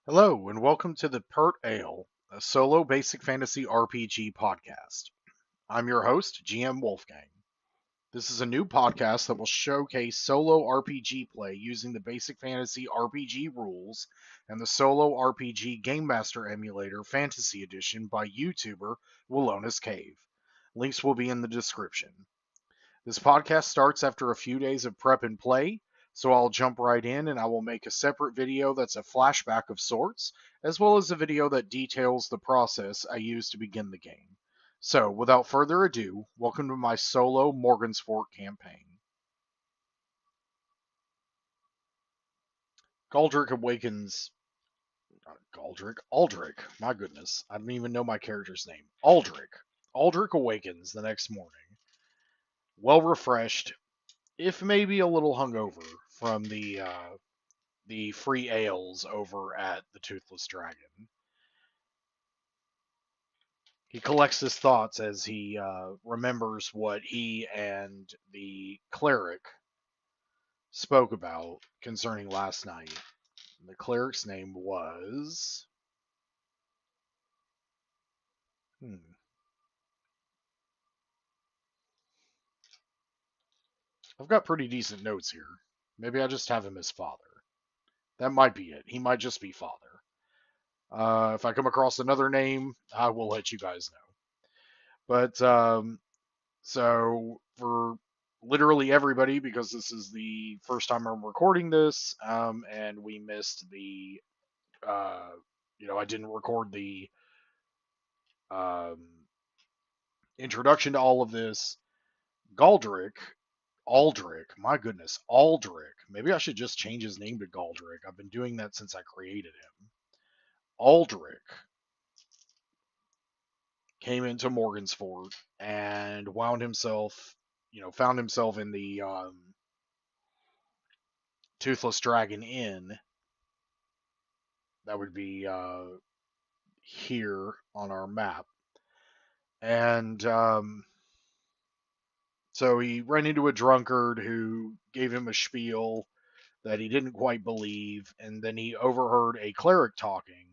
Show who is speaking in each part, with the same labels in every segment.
Speaker 1: Hello, and welcome to the Pert Ale, a solo basic fantasy RPG podcast. I'm your host, GM Wolfgang. This is a new podcast that will showcase solo RPG play using the basic fantasy RPG rules and the solo RPG Game Master Emulator Fantasy Edition by YouTuber Willona's Cave. Links will be in the description. This podcast starts after a few days of prep and play, so I'll jump right in and I will make a separate video that's a flashback of sorts, as well as a video that details the process I used to begin the game. So, without further ado, welcome to my solo Morgansfort campaign. Galdric awakens. Aldrich. My goodness, I don't even know my character's name. Aldrich. Aldrich awakens the next morning, well refreshed, if maybe a little hungover from the free ales over at the Toothless Dragon. He collects his thoughts as he remembers what he and the cleric spoke about concerning last night. The cleric's name was. Hmm, I've got pretty decent notes here. Maybe I just have him as father. That might be it. He might just be father. If I come across another name, I will let you guys know. But so for literally everybody, because this is the first time I'm recording this, and we missed the, uh, I didn't record the um, introduction to all of this. Galdric, Aldrich, my goodness, Aldrich. Maybe I should just change his name to Galdric. I've been doing that since I created him. Aldrich came into Morgansfort and found himself in the Toothless Dragon Inn. That would be here on our map. And so he ran into a drunkard who gave him a spiel that he didn't quite believe, and then he overheard a cleric talking.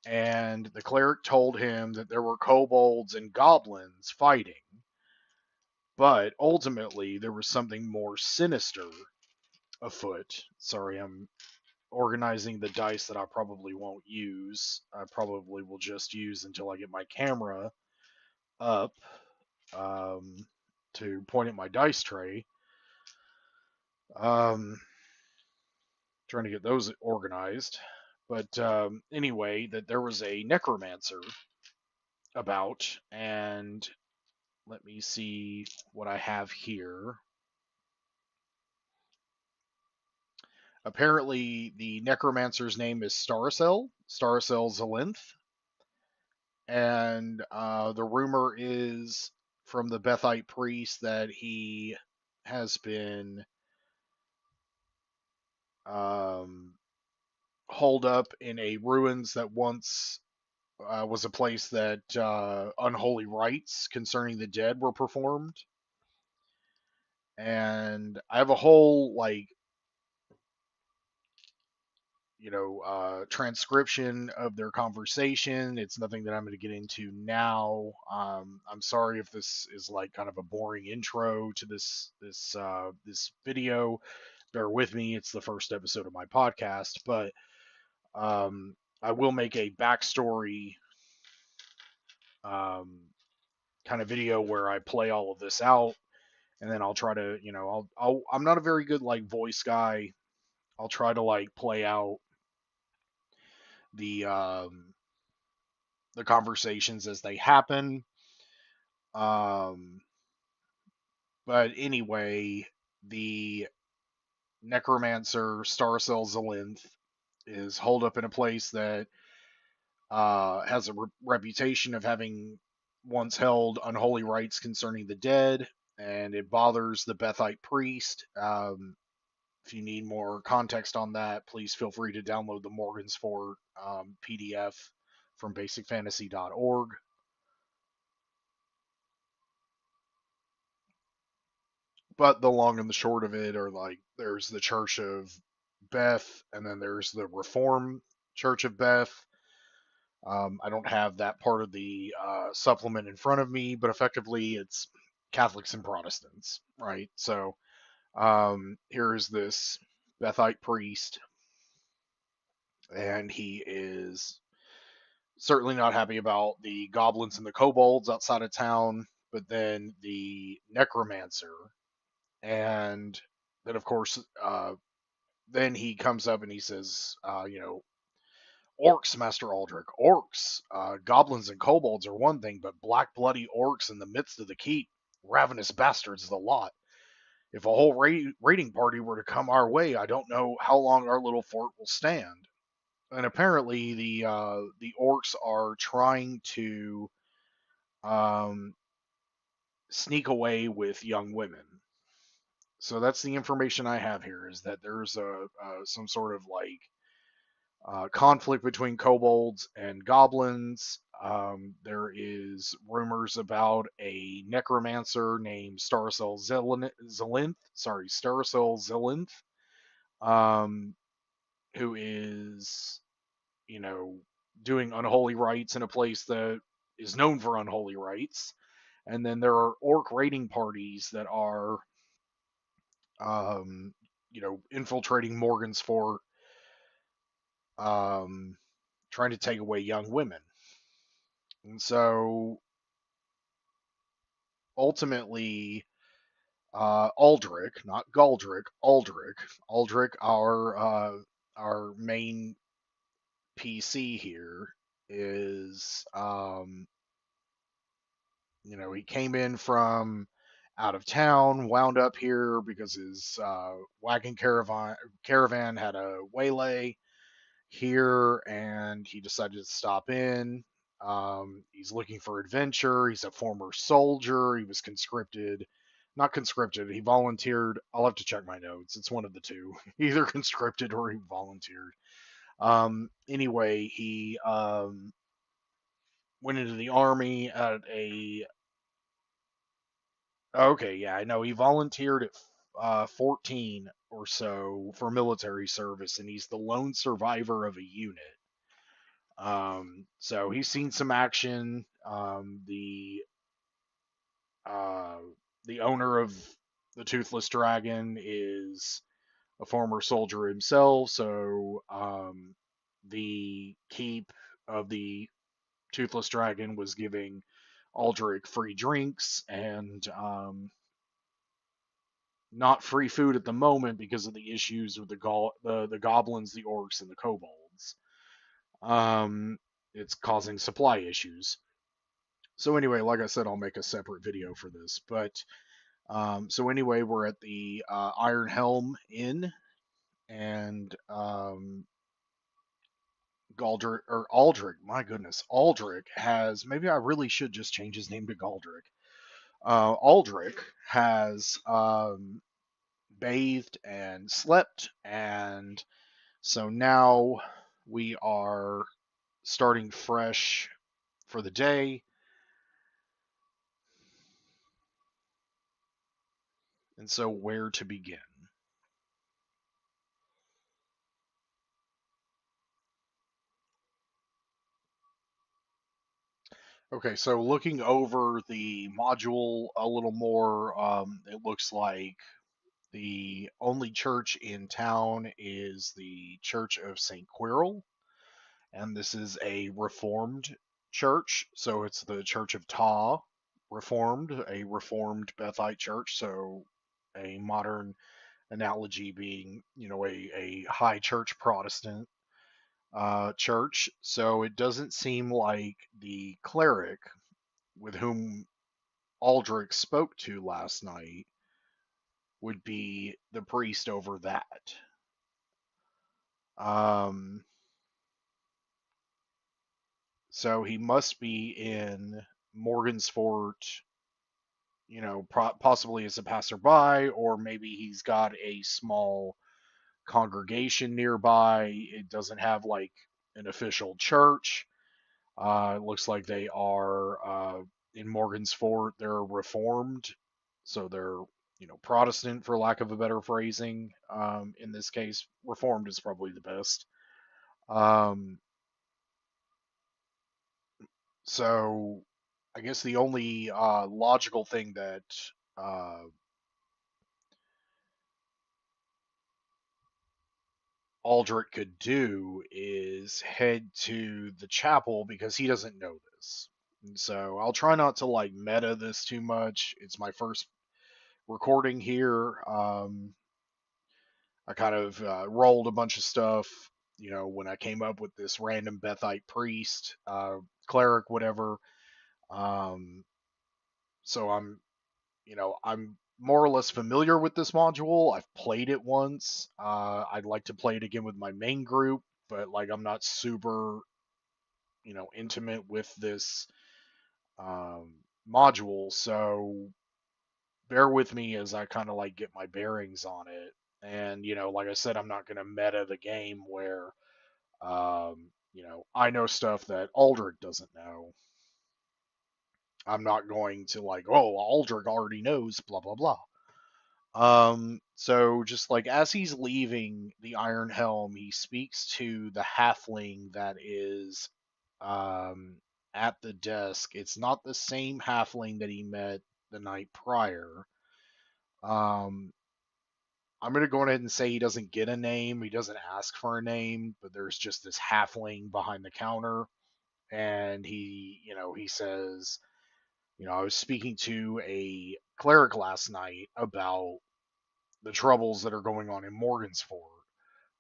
Speaker 1: And the cleric told him that there were kobolds and goblins fighting, but ultimately there was something more sinister afoot. Sorry, I'm organizing the dice that I probably won't use. I probably will just use until I get my camera up, um, to point at my dice tray. Um, Trying to get those organized. But anyway, that there was a necromancer about, and let me see what I have here. Apparently, the necromancer's name is Starcell Zalinth, and the rumor is from the Bethite priest that he has been um, holed up in a ruins that once was a place that unholy rites concerning the dead were performed. And I have a whole transcription of their conversation. It's nothing that I'm going to get into now. I'm sorry if this is like kind of a boring intro to this video. Bear with me. It's the first episode of my podcast, but I will make a backstory um, kind of video where I play all of this out, and then I'll try to, I'm not a very good like voice guy. I'll try to like play out the um, the conversations as they happen. Um, but anyway, the necromancer Starcell Zalinth is holed up in a place that has a reputation of having once held unholy rites concerning the dead, and it bothers the Bethite priest. If you need more context on that, please feel free to download the Morgansfort PDF from basicfantasy.org. But the long and the short of it are like there's the Church of Beth, and then there's the Reform Church of Beth. I don't have that part of the supplement in front of me, but effectively it's Catholics and Protestants, right? So here's this Bethite priest, and he is certainly not happy about the goblins and the kobolds outside of town, but then the necromancer, and then of course, then he comes up and he says, orcs, Master Aldrich, orcs, goblins and kobolds are one thing, but black bloody orcs in the midst of the keep, ravenous bastards is a lot. If a whole raiding party were to come our way, I don't know how long our little fort will stand. And apparently, the orcs are trying to um, sneak away with young women. So that's the information I have here. Is that there's some sort of like conflict between kobolds and goblins. There is rumors about a necromancer named Zalinth. Sorry, Starcel Zalinth, um, who is, you know, doing unholy rites in a place that is known for unholy rites. And then there are orc raiding parties that are, um, infiltrating Morgansfort, um, trying to take away young women. And so ultimately, Aldrich, not Galdrick, Aldrich, our main PC here is, he came in from out of town, wound up here because his wagon caravan had a waylay here, and he decided to stop in. He's looking for adventure. He's a former soldier. He was conscripted. Not conscripted. He volunteered. I'll have to check my notes. It's one of the two. Either conscripted or he volunteered. Anyway, he went into the army at a. Okay, yeah, I know. He volunteered at 14 or so for military service, and he's the lone survivor of a unit. So he's seen some action. Uh, the owner of the Toothless Dragon is a former soldier himself, so the keep of the Toothless Dragon was giving Aldrich free drinks and not free food at the moment because of the issues with the goblins, the orcs, and the kobolds. Um, it's causing supply issues. So anyway, like I said, I'll make a separate video for this. But so anyway, we're at the Iron Helm Inn, and Aldrich, my goodness, Aldrich has, maybe I really should just change his name to Galdrick. Aldrich has bathed and slept, and so now we are starting fresh for the day. And so, where to begin? Okay, so looking over the module a little more, it looks like the only church in town is the Church of St. Quirrell, and this is a Reformed church, so it's the Church of Ta Reformed, a Reformed Bethite church, so a modern analogy being, a high church Protestant church. So it doesn't seem like the cleric with whom Aldrich spoke to last night would be the priest over that. Um, so he must be in Morgansfort, possibly as a passerby, or maybe he's got a small congregation nearby. It doesn't have like an official church. It looks like they are in Morgansfort. They're Reformed, so they're Protestant, for lack of a better phrasing. In this case, Reformed is probably the best. Um, so I guess the only logical thing that uh, Aldrich could do is head to the chapel because he doesn't know this. And so I'll try not to like meta this too much. It's my first recording here. I kind of rolled a bunch of stuff, when I came up with this random Bethite priest, cleric, whatever. Um, so I'm more or less familiar with this module. I've played it once. I'd like to play it again with my main group, but like I'm not super, intimate with this um, module. So bear with me as I kind of like get my bearings on it. And like I said, I'm not going to meta the game where I know stuff that Aldrich doesn't know. I'm not going to like, oh, Aldrich already knows, blah blah blah. So just like as he's leaving the Iron Helm, he speaks to the halfling that is um at the desk. It's not the same halfling that he met the night prior. Um I'm gonna go ahead and say he doesn't get a name. He doesn't ask for a name, but there's just this halfling behind the counter, and he says, I was speaking to a cleric last night about the troubles that are going on in Morgansfort.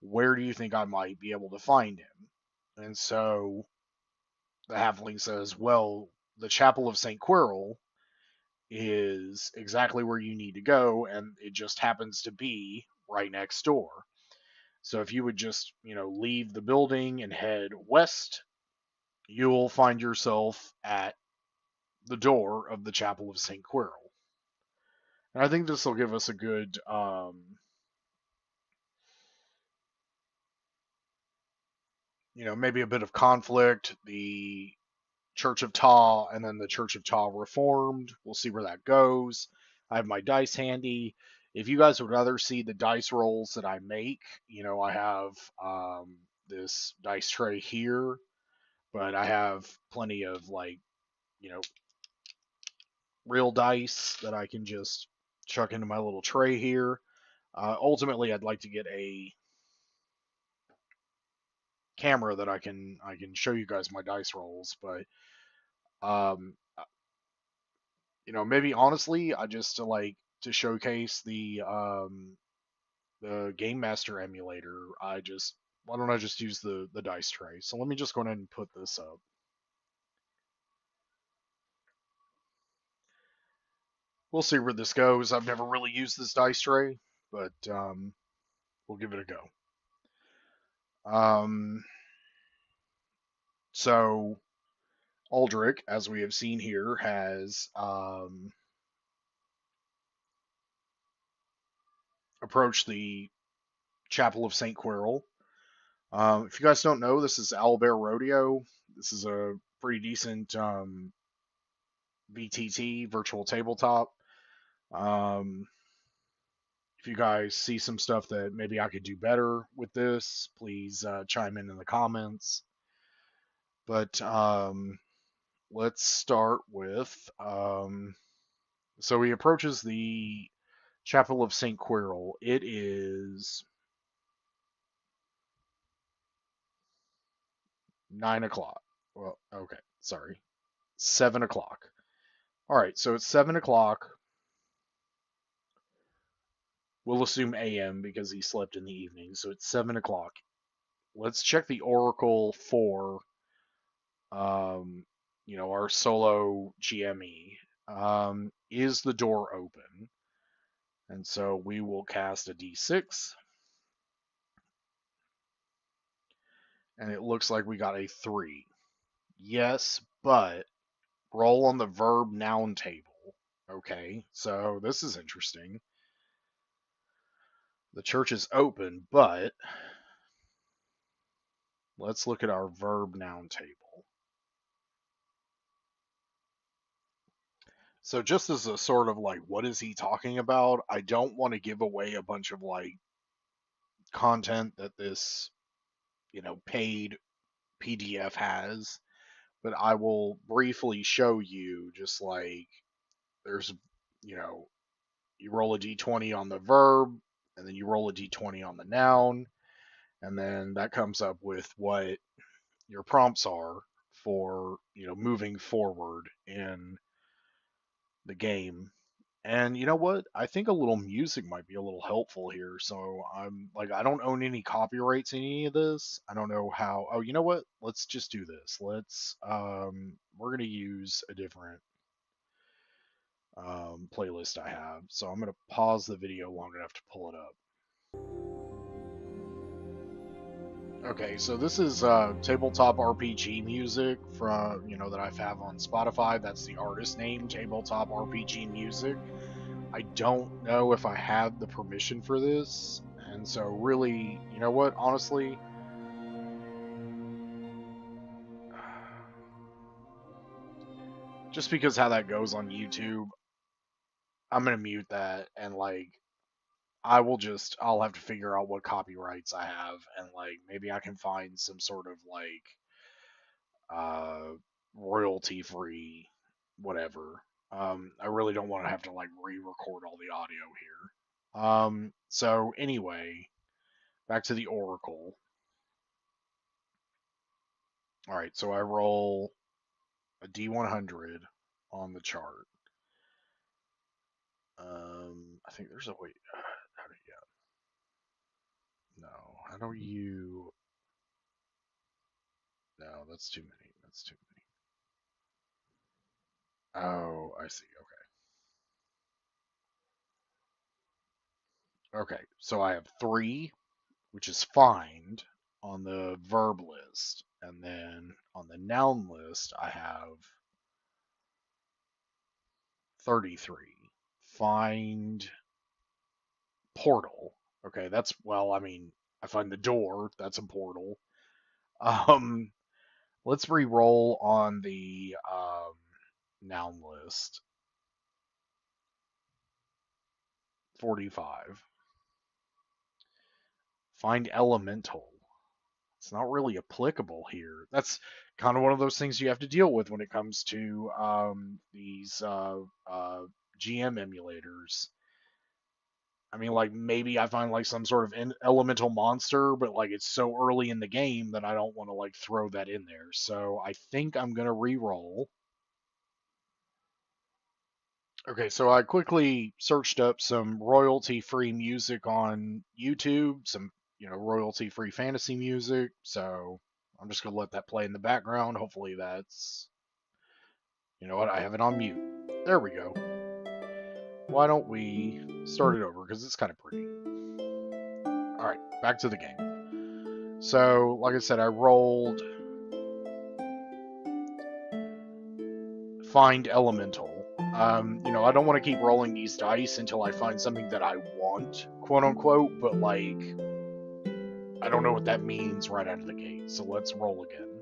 Speaker 1: Where do you think I might be able to find him? And so the halfling says, well, the Chapel of St. Quirrell is exactly where you need to go, and it just happens to be right next door. So if you would just, leave the building and head west, you'll find yourself at the door of the Chapel of St. Quirrell. And I think this will give us a good, maybe a bit of conflict. The Church of Ta and then the Church of Ta Reformed. We'll see where that goes. I have my dice handy. If you guys would rather see the dice rolls that I make, I have this dice tray here, but I have plenty of like, you know, real dice that I can just chuck into my little tray here. Ultimately, I'd like to get a camera that I can show you guys my dice rolls, but um, maybe honestly, I just like to showcase the Game Master emulator. Why don't I just use the dice tray? So let me just go ahead and put this up. We'll see where this goes. I've never really used this dice tray, but we'll give it a go. Um, so Aldrich, as we have seen here, has approached the Chapel of St. Quirrell. If you guys don't know, this is Owlbear Rodeo. This is a pretty decent VTT, virtual tabletop. Um, if you guys see some stuff that maybe I could do better with this, please chime in the comments. But let's start with so he approaches the Chapel of St. Quirrell. It is 9 o'clock. Well, okay, sorry. 7 o'clock. All right, so it's 7 o'clock. We'll assume AM because he slept in the evening, so it's 7 o'clock. Let's check the Oracle for our solo GME. Is the door open? And so we will cast a D6. And it looks like we got a 3. Yes, but roll on the verb noun table. Okay, so this is interesting. The church is open, but let's look at our verb noun table. So just as a sort of like, what is he talking about? I don't want to give away a bunch of like content that this paid PDF has, but I will briefly show you just like there's, you know, you roll a d20 on the verb, and then you roll a d20 on the noun, and then that comes up with what your prompts are for, moving forward in the game. And you know what? I think a little music might be a little helpful here. So I'm like, I don't own any copyrights in any of this. I don't know how. Oh, you know what? Let's just do this. We're gonna use a different playlist I have. So I'm gonna pause the video long enough to pull it up. Okay, so this is tabletop RPG music from that I have on Spotify. That's the artist name, tabletop RPG music. I don't know if I have the permission for this, and so really, you know what? Honestly, just because how that goes on YouTube, I'm gonna mute that, and like I'll have to figure out what copyrights I have, and like maybe I can find some sort of like uh royalty free whatever. I really don't want to have to like re-record all the audio here. So anyway, back to the Oracle. All right, so I roll a D100 on the chart. I think there's a way. How do you? No, how do you? No, that's too many. That's too many. Oh, I see. Okay. Okay, so I have 3, which is find on the verb list, and then on the noun list I have 33. Find portal. Okay, I find the door. That's a portal. Um, let's re-roll on the noun list. 45. Find elemental. It's not really applicable here. That's kind of one of those things you have to deal with when it comes to these GM emulators. I mean, like maybe I find like some sort of elemental monster, but like it's so early in the game that I don't want to like throw that in there. So I think I'm gonna re-roll. Okay, so I quickly searched up some royalty-free music on YouTube, some royalty-free fantasy music. So I'm just gonna let that play in the background. Hopefully that's what, I have it on mute. There we go. Why don't we start it over because it's kind of pretty. All right, back to the game. So, like I said, I rolled find elemental. I don't want to keep rolling these dice until I find something that I want, quote unquote, but like, I don't know what that means right out of the gate. So let's roll again.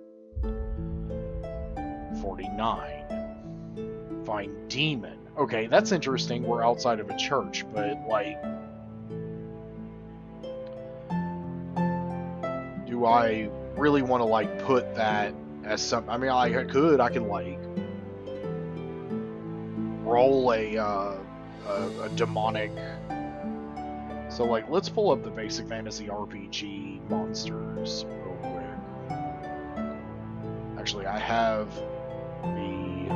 Speaker 1: 49. Find demon. Okay, that's interesting. We're outside of a church, but like, do I really want to like put that as some? I mean, I can like roll a demonic. So like, let's pull up the basic fantasy RPG monsters real quick. Actually, I have the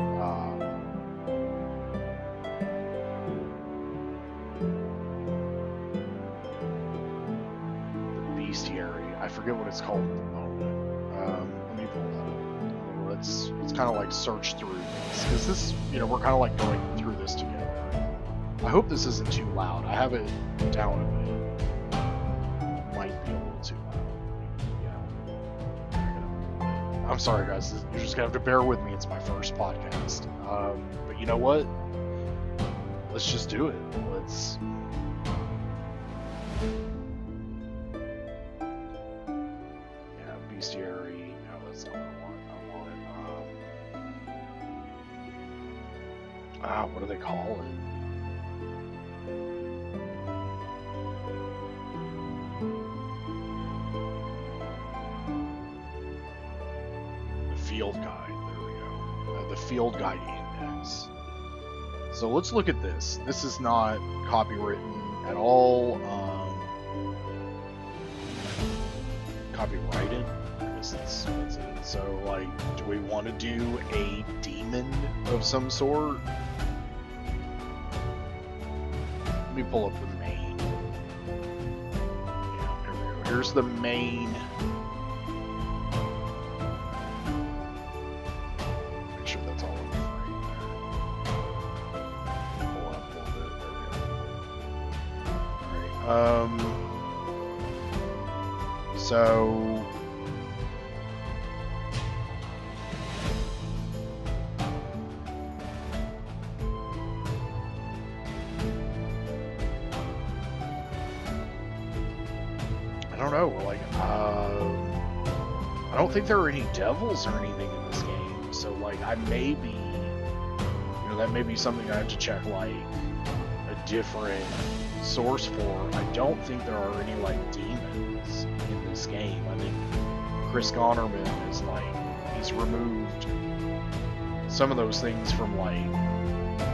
Speaker 1: bestiary. I forget what it's called at the moment. Let me pull that up. Let's kind of like search through this because this, we're kind of like going through this together. I hope this isn't too loud. I have it down a bit. Might be a little too loud. Yeah. I'm sorry, guys. You're just gonna have to bear with me. It's my first podcast. But you know what? Let's just do it. Let's. Yeah, bestiary. No, that's not what I want. What do they call it? field guide. There we go. The field guide index. So let's look at this. This is not copywritten at all. Copyrighted. I guess that's it. So, like, do we want to do a demon of some sort? Let me pull up the main. Yeah, here we go. Here's the main. Make sure that's all in the frame there. Pull up a little bit. There we go. Alright, so I don't know, like, I don't think there are any devils or anything in this game, so, like, I may be, you know, that may be something I have to check, like, a different source for. I don't think there are any, like, demons in this game. I think Chris Gonnerman is, like, he's removed some of those things from, like,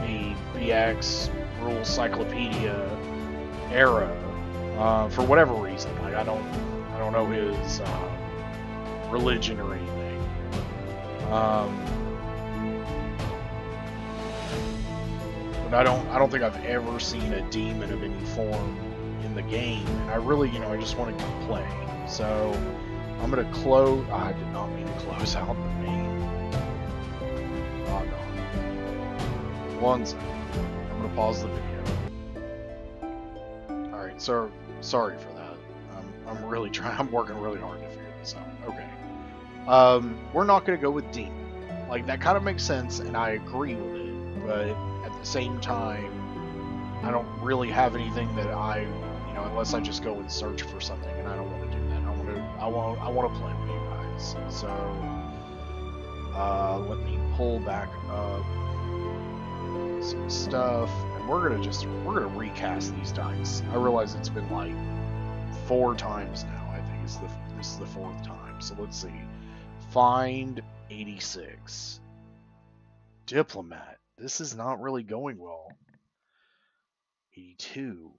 Speaker 1: the BX Rules Cyclopedia era, for whatever reason. Like, I don't know his religion or anything. But I don't think I've ever seen a demon of any form in the game. And I really, you know, I just want to play. So I'm gonna close. I did not mean to close out the main. Oh no. One second. I'm gonna pause the video. All right. So sorry for that. I'm really trying. I'm working really hard to figure this out. Okay. We're not gonna go with demon. Like, that kind of makes sense, and I agree with it. But at the same time, I don't really have anything that you know, unless I just go and search for something, and I don't want to do that. I want to play with you guys. So let me pull back up some stuff, and we're gonna recast these dice. I realize it's been like 4 times now. I think this is the 4th time. So let's see. Find 86. Diplomat. This is not really going well. 82.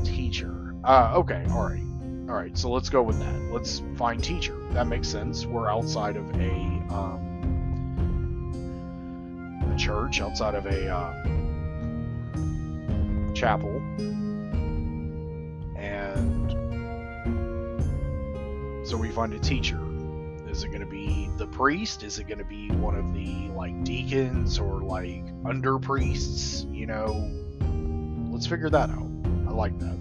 Speaker 1: Teacher. Okay, alright, so let's go with that. Let's find teacher. That makes sense. We're outside of a church, outside of a chapel. And so we find a teacher. Is it going to be the priest? Is it going to be one of the, like, deacons or, like, under priests? You know, let's figure that out. I like that.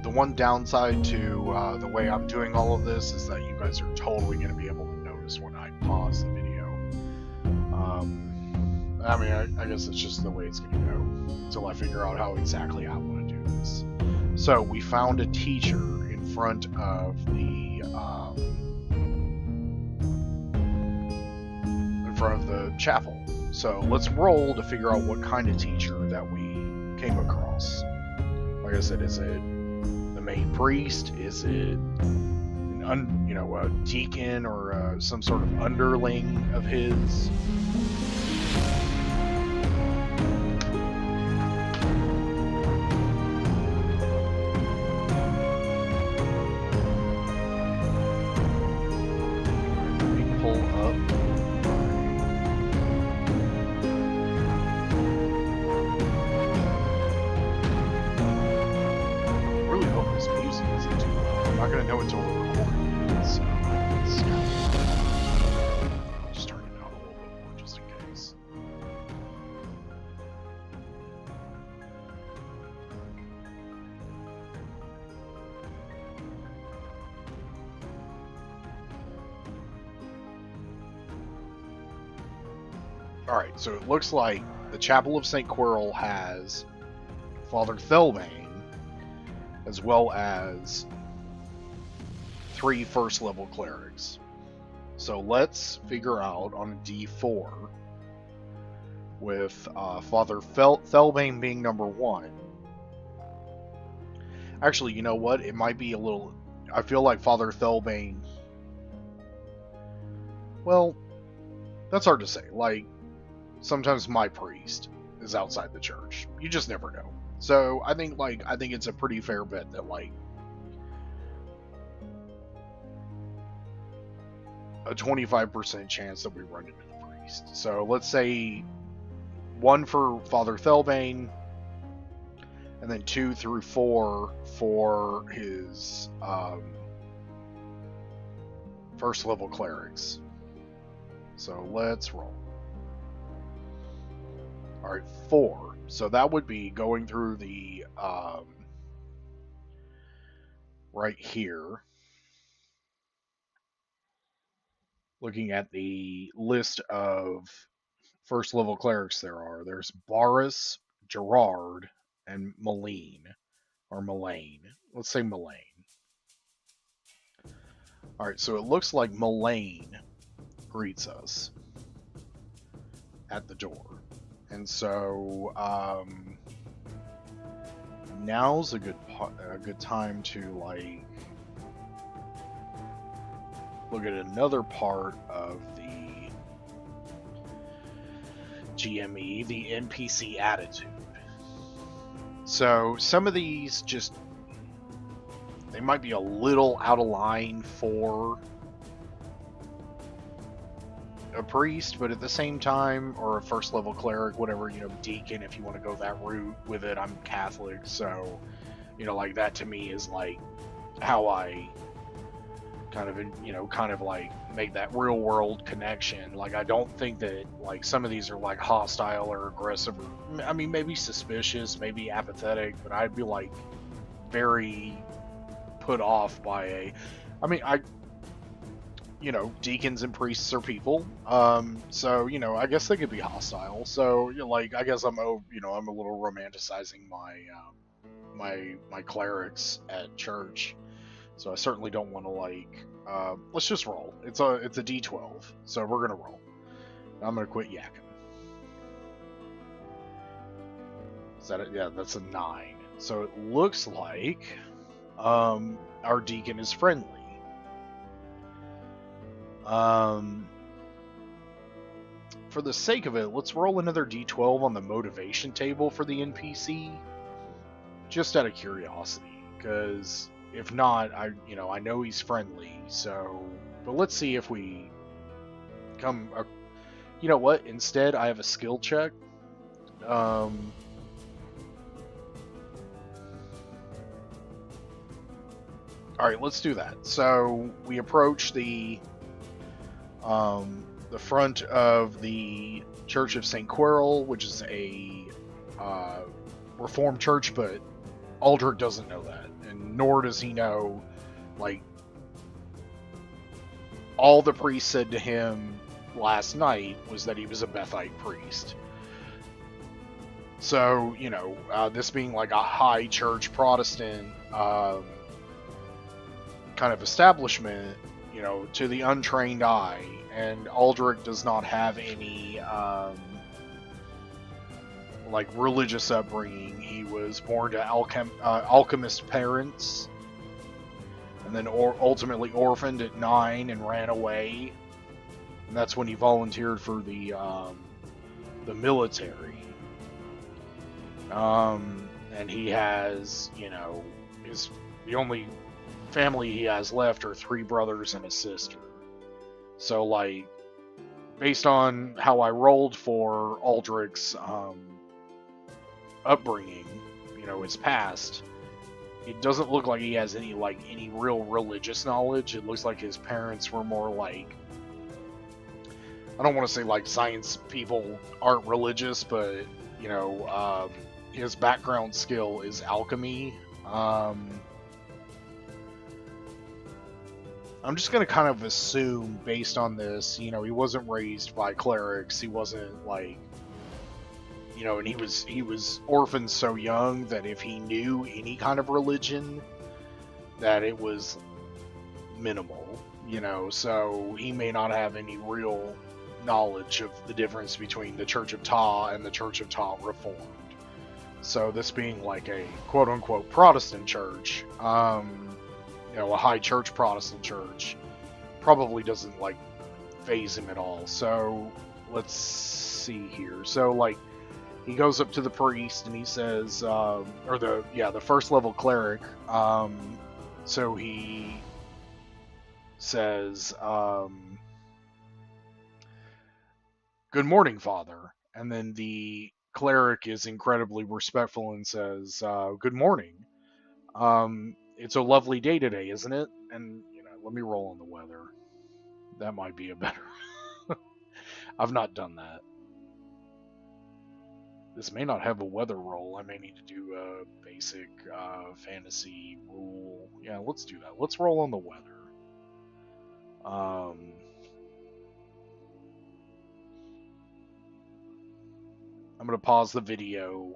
Speaker 1: The one downside to the way I'm doing all of this is that you guys are totally going to be able to notice when I pause the video. I mean, I guess it's just the way it's going to go until I figure out how exactly I want to do this. So we found a teacher in front of the chapel. So let's roll to figure out what kind of teacher that we came across. Like I said, is it the main priest? Is it a deacon or some sort of underling of his? Alright, so it looks like the Chapel of St. Quirrell has Father Thelbane, as well as 3 first-level clerics. So let's figure out on a D4, with Father Thelbane being number 1. Actually, you know what? It might be a little... I feel like Father Thelbane. Well, that's hard to say. Like, sometimes my priest is outside the church. You just never know. So I think it's a pretty fair bet that like a 25% chance that we run into the priest. So let's say 1 for Father Thelbane, and then 2 through 4 for his first level clerics. So let's roll. Alright, 4. So that would be going through the right here, looking at the list of first level clerics there are. There's Boris, Gerard, and Malene. Or Malane. Let's say Malane. Alright, so it looks like Malane greets us at the door. And so now's a good time to like look at another part of the GME, the NPC attitude. So some of these just, they might be a little out of line for a priest, but at the same time, or a first level cleric, whatever, deacon, if you want to go that route with it. I'm Catholic, so, like that to me is like how I kind of like make that real world connection. Like, I don't think that like some of these are like hostile or aggressive, or, I mean, maybe suspicious, maybe apathetic, but I'd be like very put off by deacons and priests are people, so I guess they could be hostile. So like, I guess I'm a little romanticizing my clerics at church. So I certainly don't want to like. Let's just roll. It's a D12, so we're gonna roll. I'm gonna quit yakking. Is that it? Yeah, that's a 9. So it looks like our deacon is friendly. For the sake of it, let's roll another D12 on the motivation table for the NPC, just out of curiosity, because if not, I know he's friendly. So, but let's see if we come. You know what? Instead, I have a skill check. All right, let's do that. So we approach the front of the Church of St. Quirrell, which is a Reformed church, but Aldrich doesn't know that, and nor does he know, like, all the priest said to him last night was that he was a Bethite priest. So, this being like a high church Protestant kind of establishment, to the untrained eye, and Aldrich does not have any like religious upbringing. He was born to alchemist parents, and then ultimately orphaned at 9 and ran away. And that's when he volunteered for the military. And he has, the only family he has left are 3 brothers and a sister. So, like, based on how I rolled for Aldrich's upbringing, his past, it doesn't look like he has any real religious knowledge. It looks like his parents were more like, I don't want to say like science people aren't religious, but his background skill is alchemy. I'm just going to kind of assume, based on this, he wasn't raised by clerics. He wasn't like, and he was orphaned so young that if he knew any kind of religion, that it was minimal, so he may not have any real knowledge of the difference between the Church of Ta and the Church of Ta Reformed. So this being like a quote-unquote Protestant church, a high church Protestant church, probably doesn't like phase him at all. So let's see here. So like he goes up to the priest and he says, or the first level cleric. So he says, "Good morning, Father." And then the cleric is incredibly respectful and says, "Good morning. It's a lovely day today, isn't it?" And let me roll on the weather. That might be a better. I've not done that. This may not have a weather roll. I may need to do a basic fantasy rule. Yeah, let's do that. Let's roll on the weather. Um, I'm going to pause the video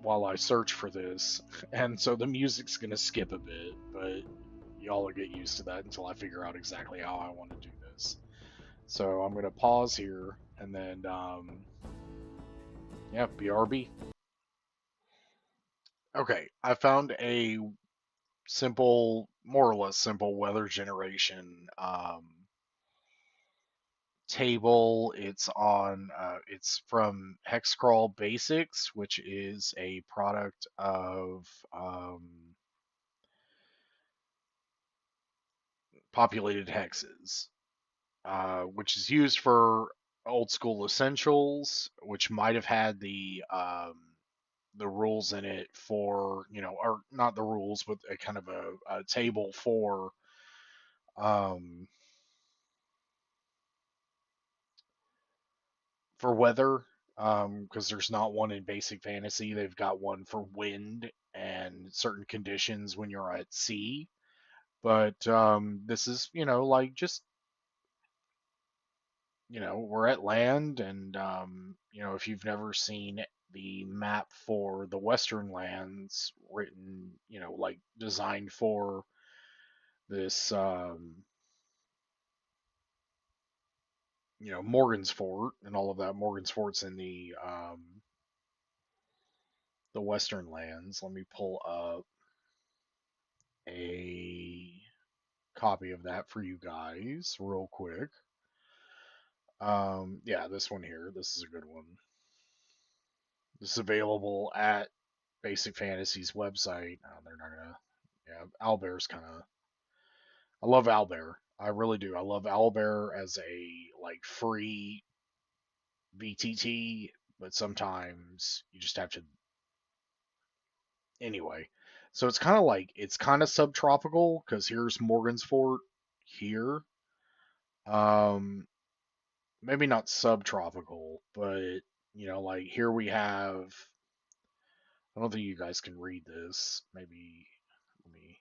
Speaker 1: while I search for this. And so the music's going to skip a bit, but y'all will get used to that until I figure out exactly how I want to do this. So I'm going to pause here and then, yeah, BRB. Okay, I found a simple, more or less simple weather generation table. It's from Hexcrawl Basics, which is a product of populated hexes, which is used for old school essentials, which might have had the rules in it for or not the rules, but a kind of a table um, for weather, because there's not one in basic fantasy. They've got one for wind and certain conditions when you're at sea. But this is, like just, we're at land, and if you've never seen the map for the Western lands written, like designed for this, Morgansfort and all of that. Morgansfort's in the Western lands. Let me pull up a copy of that for you guys real quick. Yeah, this one here. This is a good one. This is available at Basic Fantasy's website. They're not gonna. Yeah, Owlbear's kind of. I love Owlbear. I really do. I love Owlbear as a like free VTT, but sometimes you just have to. Anyway, so it's kind of subtropical because here's Morgansfort here. Um, Maybe not subtropical, but like here we have. I don't think you guys can read this. Maybe let me.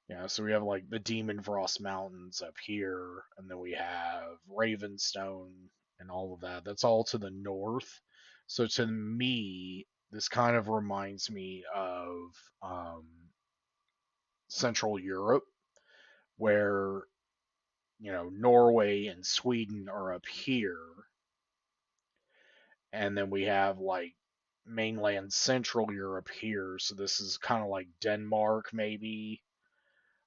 Speaker 1: Yeah, so we have like the Demon Frost Mountains up here, and then we have Ravenstone and all of that. That's all to the north. So to me, this kind of reminds me of um, Central Europe, where Norway and Sweden are up here, and then we have like mainland Central Europe here. So this is kind of like Denmark, maybe,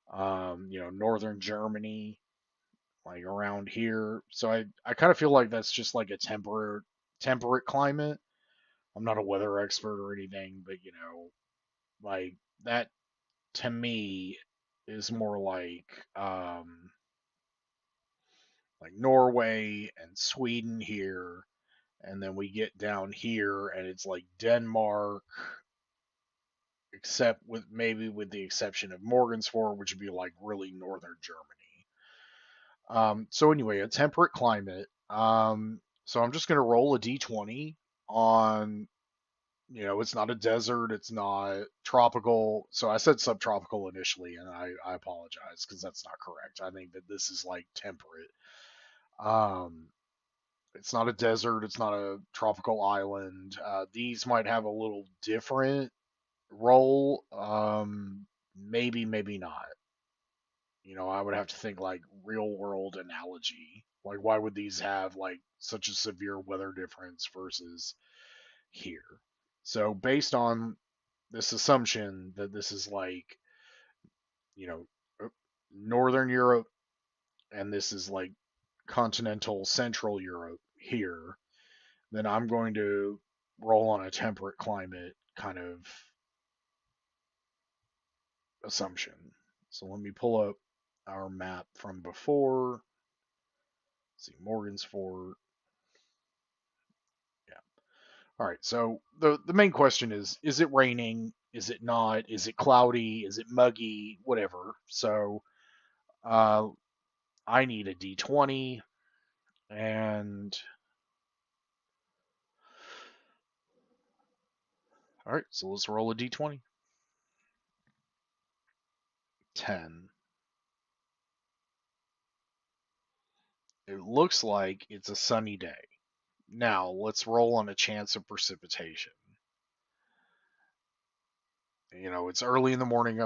Speaker 1: northern Germany, like around here. So I kind of feel like that's just like a temperate climate. I'm not a weather expert or anything, but like that to me is more like Norway and Sweden here, and then we get down here and it's like Denmark, except with the exception of Morgansfort, which would be like really northern Germany. So anyway, a temperate climate. So I'm just gonna roll a d20 on. It's not a desert, it's not tropical. So I said subtropical initially, and I apologize because that's not correct. I think that this is like temperate. Um, it's not a desert, it's not a tropical island. These might have a little different role. Maybe, maybe not. I would have to think like real world analogy. Like, why would these have like such a severe weather difference versus here? So, based on this assumption that this is like you know, Northern Europe, and this is like continental Central Europe here, then I'm going to roll on a temperate climate kind of assumption. So let me pull up our map from before. Let's see, Morgansfort. Yeah. All right. So the main question is it raining? Is it not? Is it cloudy? Is it muggy? Whatever. So uh, I need a D20, and all right. So let's roll a D20. 10. It looks like it's a sunny day. Now let's roll on a chance of precipitation. It's early in the morning.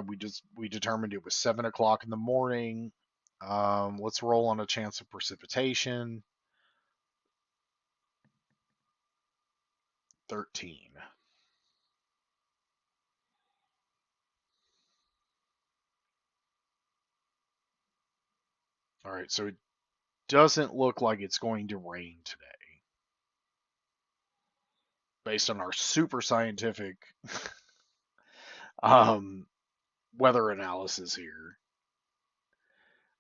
Speaker 1: We determined it was 7 o'clock in the morning. Let's roll on a chance of precipitation. 13. All right, so it doesn't look like it's going to rain today, based on our super scientific um, weather analysis here.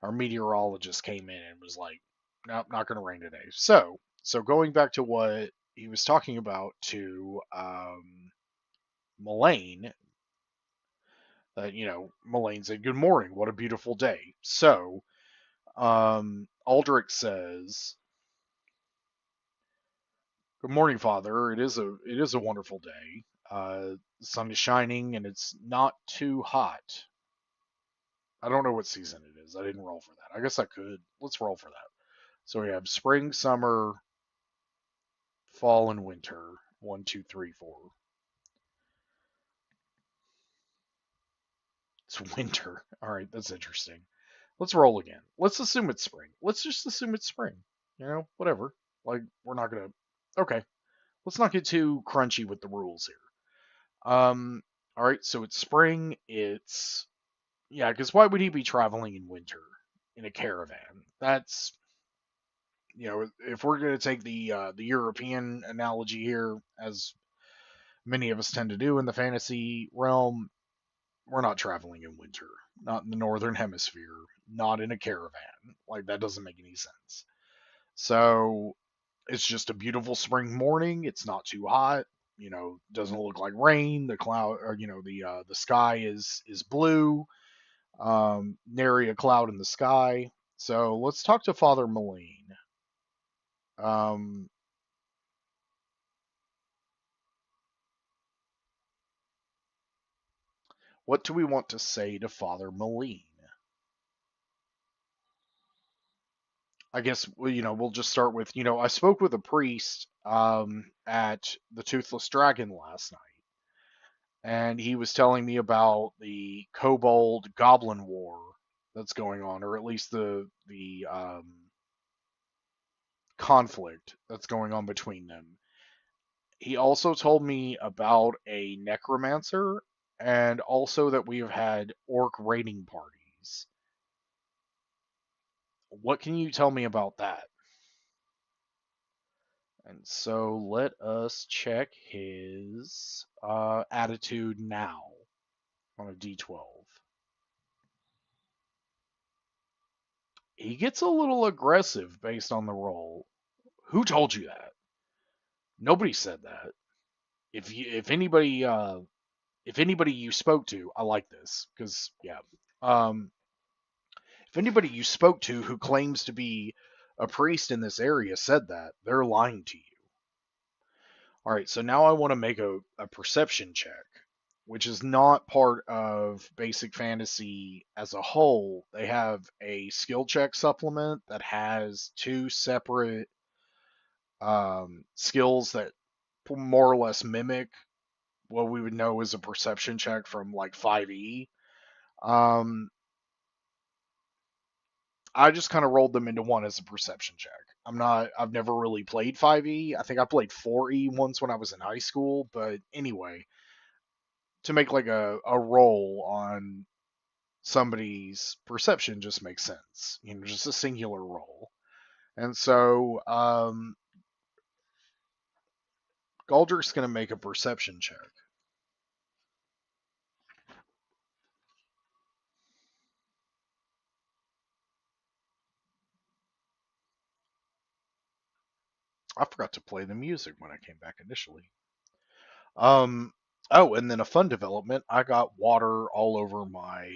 Speaker 1: Our meteorologist came in and was like, "Nope, not going to rain today." So going back to what he was talking about to Mullane, that Mullane said, "Good morning, what a beautiful day." So Aldrich says, "Good morning, Father. It is a wonderful day. The sun is shining and it's not too hot. I don't know what season it is. I didn't roll for that. I guess I could. Let's roll for that. So we have spring, summer, fall, and winter. One, two, three, four. It's winter. All right, that's interesting. Let's roll again. Let's assume it's spring. Let's just assume it's spring. Whatever. Like we're not gonna. Okay. Let's not get too crunchy with the rules here. All right. So it's spring. It's yeah. Because why would he be traveling in winter in a caravan? That's if we're gonna take the European analogy here, as many of us tend to do in the fantasy realm, we're not traveling in winter. Not in the northern hemisphere. Not in a caravan. Like that doesn't make any sense. So it's just a beautiful spring morning. It's not too hot. Doesn't look like rain. The cloud, or the sky is blue. Nary a cloud in the sky. So let's talk to Father Moline. Um, what do we want to say to Father Moline? I guess we'll just start with I spoke with a priest at the Toothless Dragon last night, and he was telling me about the Kobold Goblin War that's going on, or at least the conflict that's going on between them. He also told me about a necromancer, and also that we have had orc raiding parties. What can you tell me about that? And so let us check his attitude now on a d12. He gets a little aggressive based on the roll. Who told you that? Nobody said that. If anybody you spoke to, I like this because yeah. Um, if anybody you spoke to who claims to be a priest in this area said that, they're lying to you. All right, so now I want to make a perception check, which is not part of basic fantasy as a whole. They have a skill check supplement that has two separate skills that more or less mimic what we would know as a perception check from like 5e. Um, I just kind of rolled them into one as a perception check. I've never really played 5e. I think I played 4e once when I was in high school, but anyway, to make like a roll on somebody's perception just makes sense. Just a singular roll. And so Galdrick's going to make a perception check. I forgot to play the music when I came back initially. Oh, and then a fun development, I got water all over my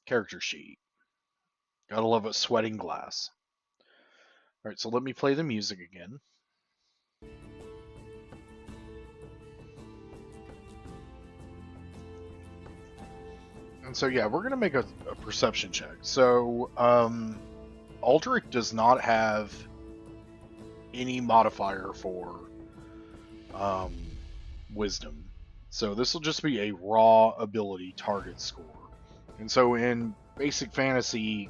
Speaker 1: character sheet. Gotta love it, sweating glass. Alright, so let me play the music again. And so yeah, we're gonna make a perception check. So Aldrich does not have any modifier for wisdom. So this will just be a raw ability target score. And so in basic fantasy,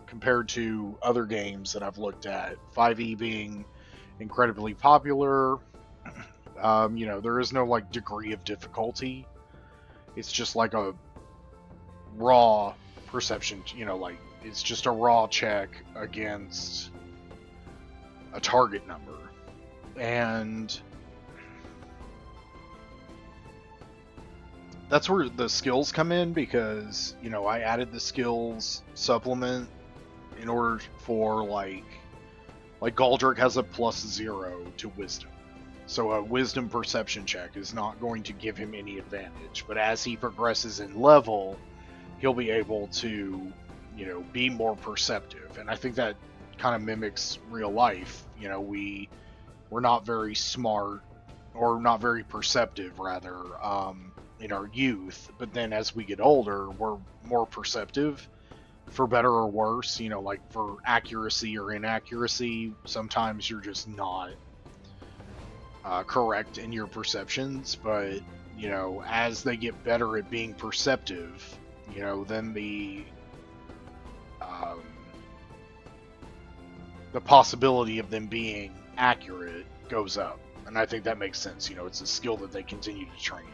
Speaker 1: compared to other games that I've looked at, 5e being incredibly popular, there is no like degree of difficulty. It's just like a raw perception, like it's just a raw check against a target number. And that's where the skills come in, because I added the skills supplement in order for like Galdrick has a +0 to wisdom, so a wisdom perception check is not going to give him any advantage, but as he progresses in level he'll be able to be more perceptive. And I think that kind of mimics real life. We're not very smart, or not very perceptive rather, in our youth, but then as we get older we're more perceptive, for better or worse. Like for accuracy or inaccuracy, sometimes you're just not correct in your perceptions, but as they get better at being perceptive, then the possibility of them being accurate goes up. And I think that makes sense. It's a skill that they continue to train in.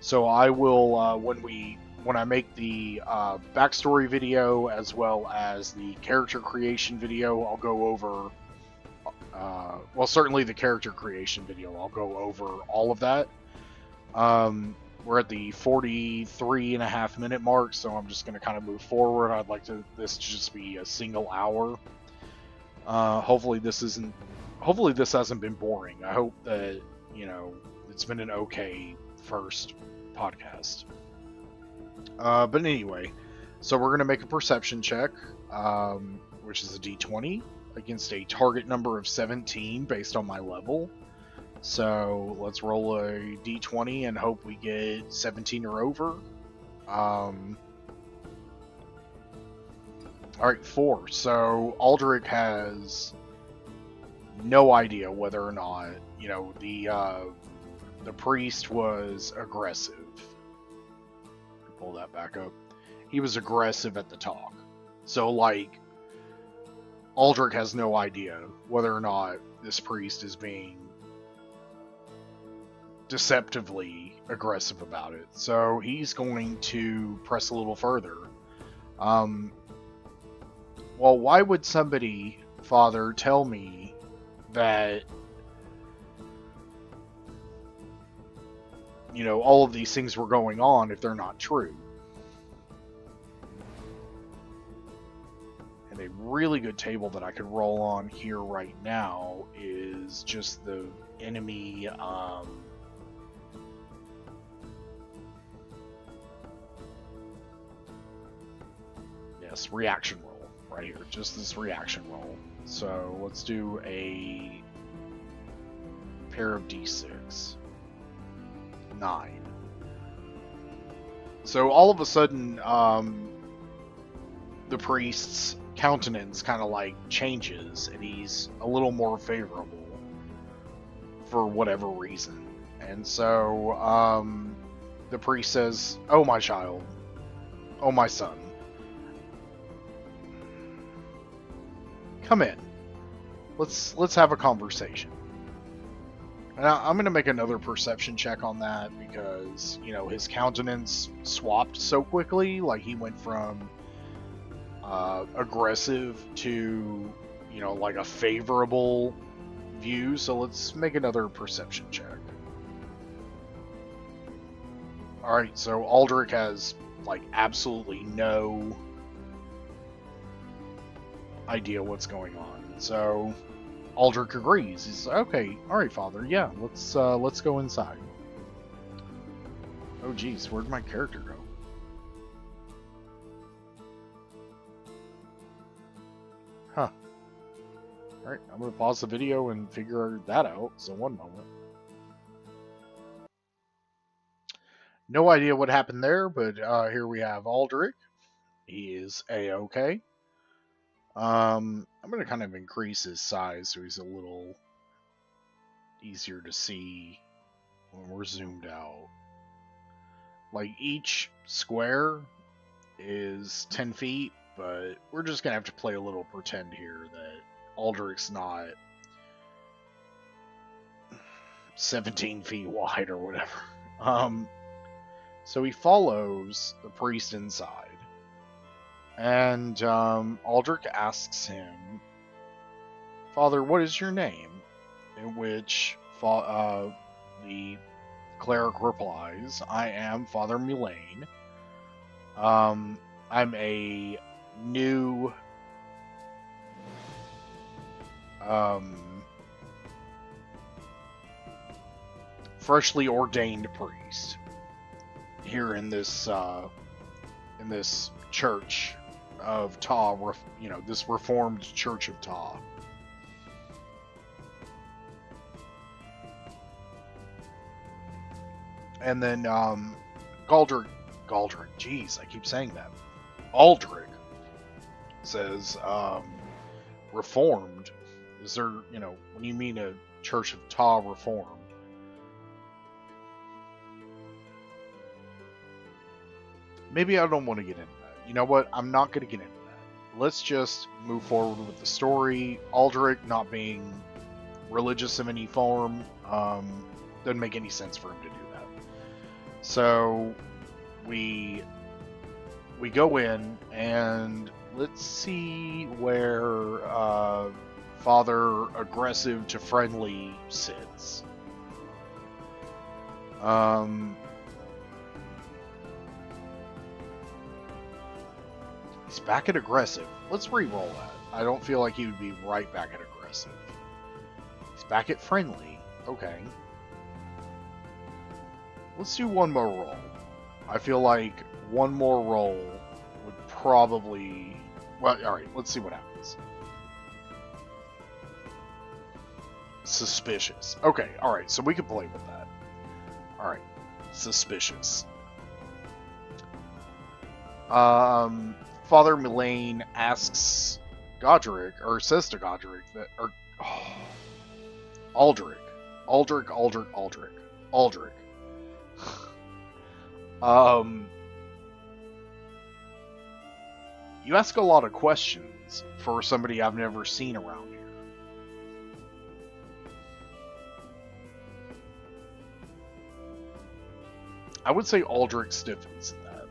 Speaker 1: So I will, when I make the backstory video as well as the character creation video, I'll go over, well, certainly the character creation video, I'll go over all of that. We're at the 43.5-minute mark, so I'm just going to kind of move forward. I'd like this to just be a single hour. Hopefully this hasn't been boring. I hope that, it's been an okay first podcast. But anyway, so we're going to make a perception check, which is a d20 against a target number of 17 based on my level. So let's roll a d20 and hope we get 17 or over. Alright, 4. So Aldrich has no idea whether or not, the priest was aggressive. Pull that back up. He was aggressive at the talk. So, like, Aldrich has no idea whether or not this priest is being deceptively aggressive about it. So he's going to press a little further. Well, why would somebody, Father, tell me that all of these things were going on if they're not true? And a really good table that I could roll on here right now is just the enemy reaction roll right here, just this reaction roll. So let's do a pair of d6. 9. So all of a sudden, the priest's countenance kind of like changes, and he's a little more favorable for whatever reason. And so the priest says, "Oh, my child, oh, my son, come in. Let's have a conversation." Now, I'm going to make another perception check on that because, his countenance swapped so quickly. Like, he went from aggressive to, like a favorable view. So let's make another perception check. Alright, so Aldrich has, like, absolutely no idea what's going on. So Aldrich agrees. He's like, okay, alright, Father, yeah, let's go inside. Oh geez, where'd my character go? Huh. Alright, I'm gonna pause the video and figure that out. So one moment. No idea what happened there, but here we have Aldrich. He is A-okay. I'm gonna kind of increase his size so he's a little easier to see when we're zoomed out. Like, each square is 10 feet, but we're just gonna have to play a little pretend here that Aldrich's not 17 feet wide or whatever. So he follows the priest inside, and Aldrich asks him, Father, what is your name? In which the cleric replies, I am Father Mulane. I'm a new freshly ordained priest here in this church of Ta, this Reformed Church of Ta. And then Galdric, jeez, I keep saying that. Aldrich says, Reformed. Is there, when you mean a Church of Ta Reformed? Maybe I don't want to get into that. You know what? I'm not going to get into that. Let's just move forward with the story. Aldrich not being religious of any form doesn't make any sense for him to do that. So we go in and let's see where Father Aggressive to Friendly sits. He's back at Aggressive. Let's re-roll that. I don't feel like he would be right back at Aggressive. He's back at Friendly. Okay. Let's do one more roll. I feel like one more roll would probably... Well, alright, let's see what happens. Suspicious. Okay, alright, so we can play with that. Alright, suspicious. Father Mulane asks Godric, or says to Godric that, Aldrich. You ask a lot of questions for somebody I've never seen around here. I would say Aldrich stiffens in that.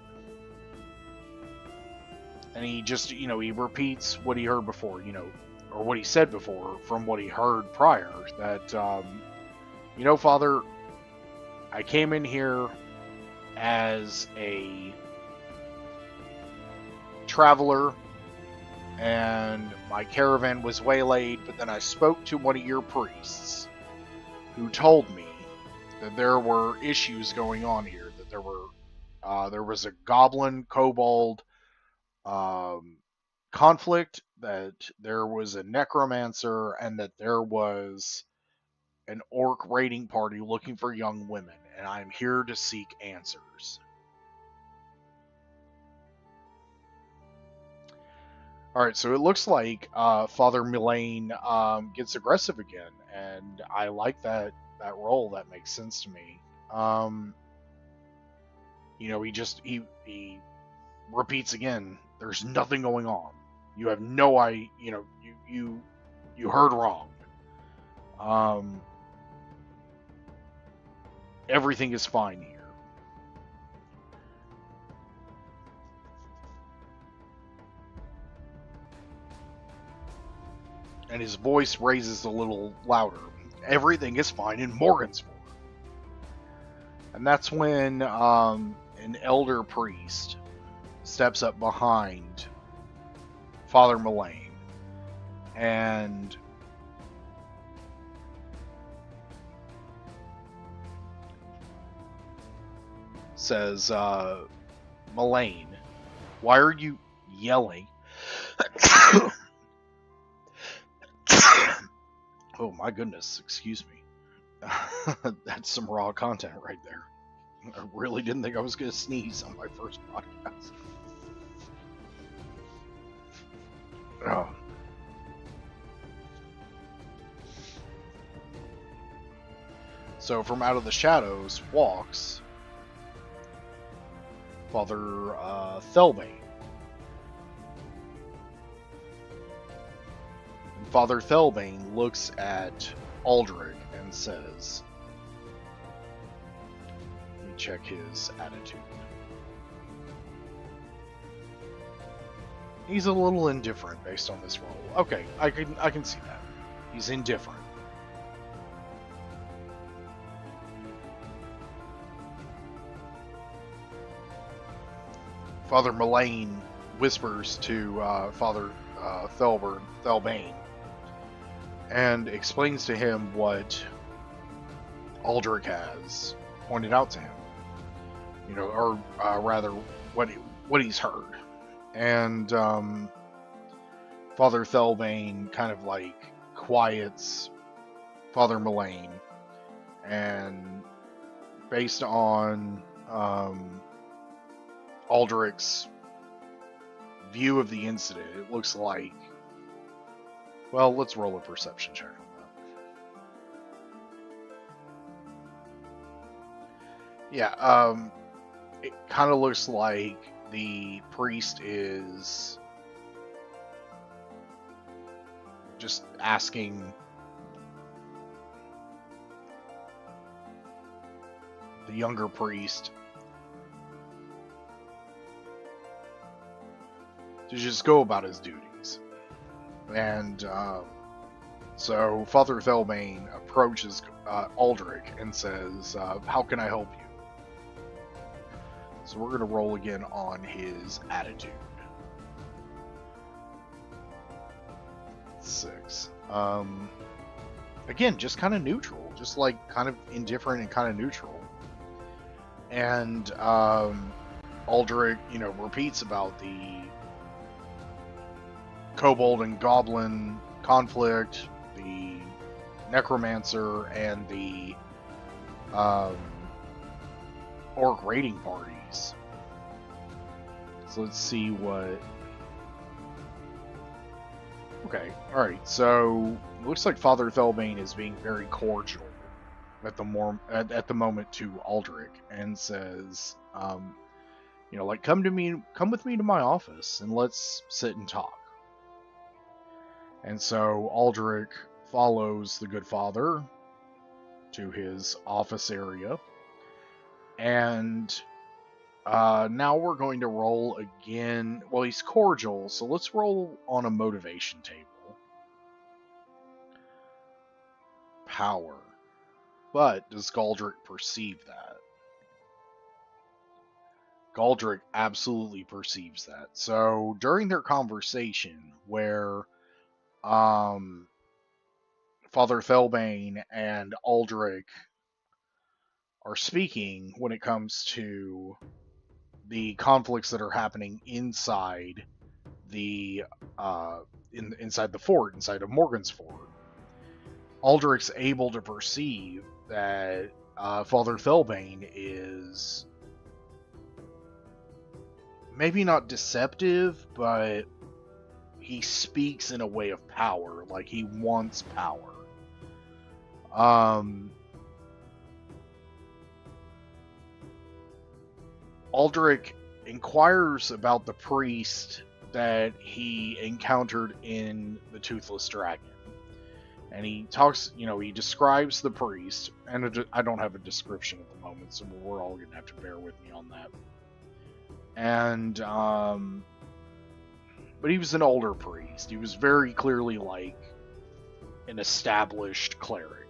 Speaker 1: And he just, he repeats what he heard before, or what he said before from what he heard prior, that, Father, I came in here as a traveler, and my caravan was waylaid, but then I spoke to one of your priests, who told me that there were issues going on here, that there was a goblin kobold conflict, that there was a necromancer, and that there was an orc raiding party looking for young women, and I'm here to seek answers. Alright, so it looks like Father Mulane gets aggressive again, and I like that role. That makes sense to me. He repeats again, there's nothing going on. You have no idea, you heard wrong. everything is fine here. And his voice raises a little louder. Everything is fine in Morgansfort. And that's when an elder priest steps up behind Father Mullane and says, Mullane, why are you yelling? Oh my goodness, excuse me. That's some raw content right there. I really didn't think I was going to sneeze on my first podcast. Oh. So from out of the shadows walks Father Thelbane. And Father Thelbane looks at Aldrich and says, let me check his attitude. He's a little indifferent based on this role. Okay, I can see that. He's indifferent. Father Mullane whispers to Father Thelbane and explains to him what Aldrich has pointed out to him. You know, or rather, what he's heard. And Father Thelbane kind of like quiets Father Mullane, and based on Aldrich's view of the incident, it looks like, well, let's roll a perception check on that. Yeah, it kind of looks like the priest is just asking the younger priest to just go about his duties. And so Father Thelbane approaches Aldrich and says, how can I help you? So we're going to roll again on his attitude. 6. Again, just kind of neutral. Just like kind of indifferent and kind of neutral. And Aldrich, you know, repeats about the kobold and goblin conflict, the necromancer, and the orc raiding parties. So let's see what... Okay, alright, so it looks like Father Thelbane is being very cordial at the moment to Aldrich, and says, you know, like, come with me to my office and let's sit and talk. And so Aldrich follows the good father to his office area. And now we're going to roll again. Well, he's cordial, so let's roll on a motivation table. Power. But does Galdric perceive that? Galdric absolutely perceives that. So during their conversation, where Father Thelbane and Aldrich are speaking when it comes to the conflicts that are happening inside the inside the fort, inside of Morgansfort, Aldrich's able to perceive that Father Thelbane is maybe not deceptive, but he speaks in a way of power, like he wants power. Aldrich inquires about the priest that he encountered in the Toothless Dragon. And he talks, he describes the priest, and I don't have a description at the moment, so we're all going to have to bear with me on that. And, but he was an older priest. He was very clearly like an established cleric.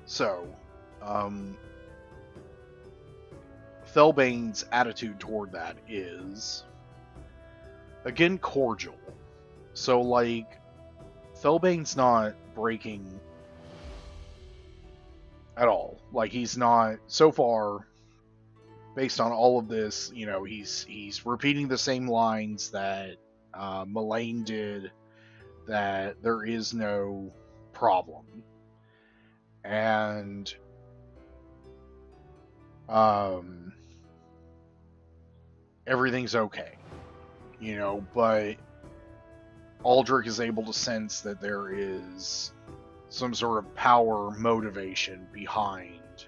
Speaker 1: So, Felbane's attitude toward that is, again, cordial. So, like, Felbane's not breaking at all. Like, he's not, so far, based on all of this, he's repeating the same lines that Mullane did, that there is no problem. And everything's okay, but Aldrich is able to sense that there is some sort of power motivation behind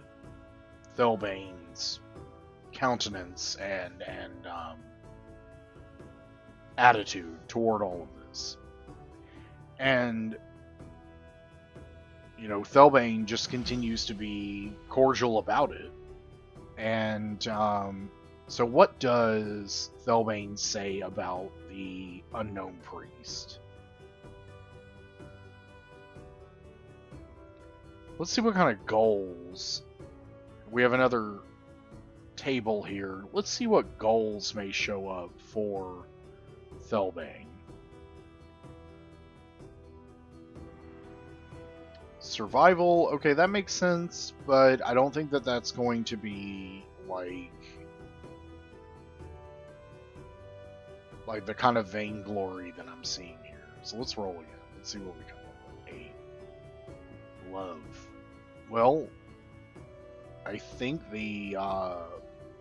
Speaker 1: Felbane's countenance and attitude toward all of this. And Felbane just continues to be cordial about it. And so what does Felbane say about the unknown priest? Let's see what kind of goals. We have another table here. Let's see what goals may show up for Felbane. Survival, okay, that makes sense, but I don't think that that's going to be like the kind of vainglory that I'm seeing here. So let's roll again. Let's see what we come up with. 8. Love. Well, I think the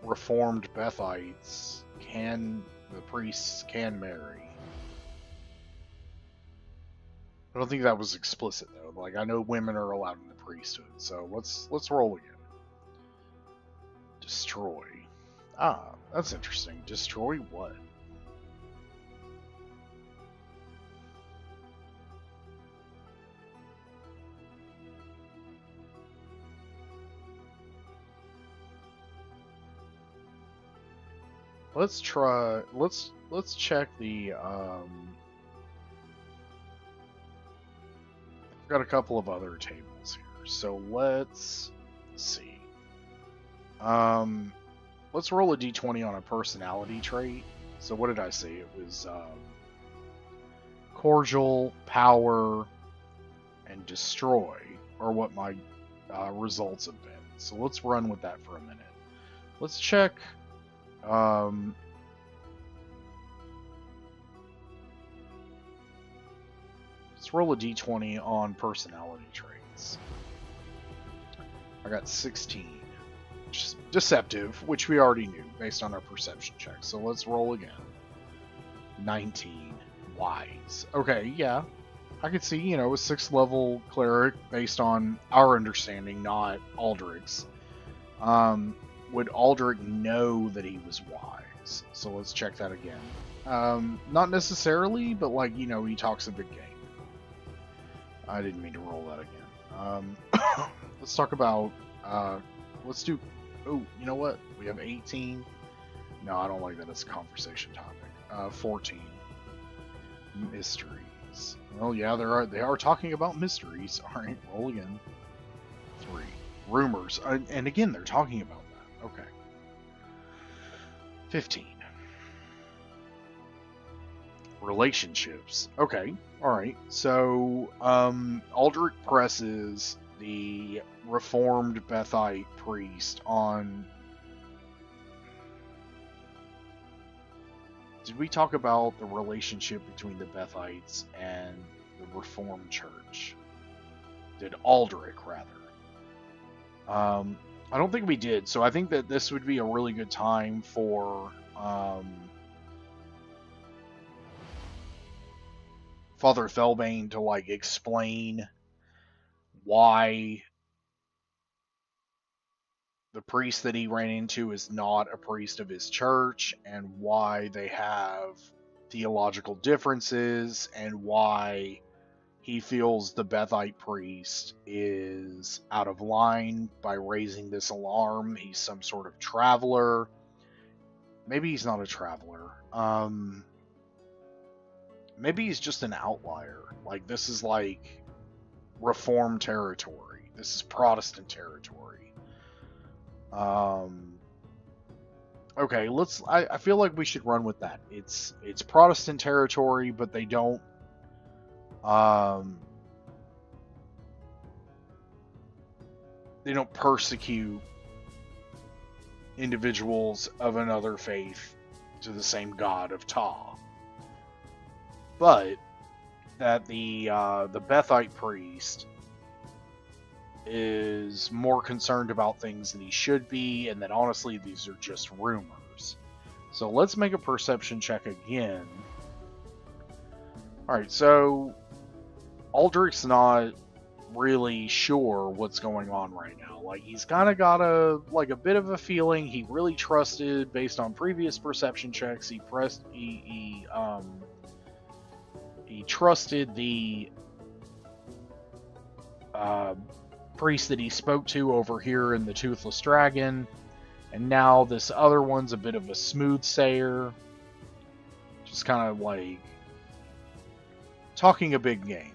Speaker 1: Reformed Bethites the priests can marry. I don't think that was explicit though. Like, I know women are allowed in the priesthood, so let's roll again. Destroy. Ah, that's interesting. Destroy what? Let's try. Let's check the. I've got a couple of other tables here, so let's see. Let's roll a d20 on a personality trait. So what did I say? It was cordial, power, and destroy, or what my results have been. So let's run with that for a minute. Let's check. Let's roll a d20 on personality traits. I got 16. Deceptive, which we already knew based on our perception check. So let's roll again. 19. Wise. Okay, yeah. I could see, a 6th level cleric based on our understanding, not Aldrich's. Would Aldrich know that he was wise? So let's check that again. Not necessarily, but he talks a big game. I didn't mean to roll that again. Let's talk about, let's do, oh, you know what? We have 18. No, I don't like that as a conversation topic. 14. Mysteries. Well, yeah, they are talking about mysteries. All right, roll again. 3. Rumors. And again, they're talking about that. Okay. 15. Relationships. Okay. All right. So, Aldrich presses the Reformed Bethite priest on. Did we talk about the relationship between the Bethites and the Reformed Church? Did Aldrich, rather? I don't think we did, so I think that this would be a really good time for Father Felbane to explain why the priest that he ran into is not a priest of his church, and why they have theological differences, and why he feels the Bethite priest is out of line by raising this alarm. He's some sort of traveler. Maybe he's not a traveler. Maybe he's just an outlier. Like, this is like Reformed territory. This is Protestant territory. Okay, I feel like we should run with that. It's Protestant territory, but they don't persecute individuals of another faith to the same God of Ptah. But that the Bethite priest is more concerned about things than he should be, and that honestly these are just rumors. So let's make a perception check again. Alright, so Aldrich's not really sure what's going on right now. Like, he's kind of got a bit of a feeling. He really trusted, based on previous perception checks, he trusted the priest that he spoke to over here in the Toothless Dragon, and now this other one's a bit of a smoothsayer, just kind of like talking a big game.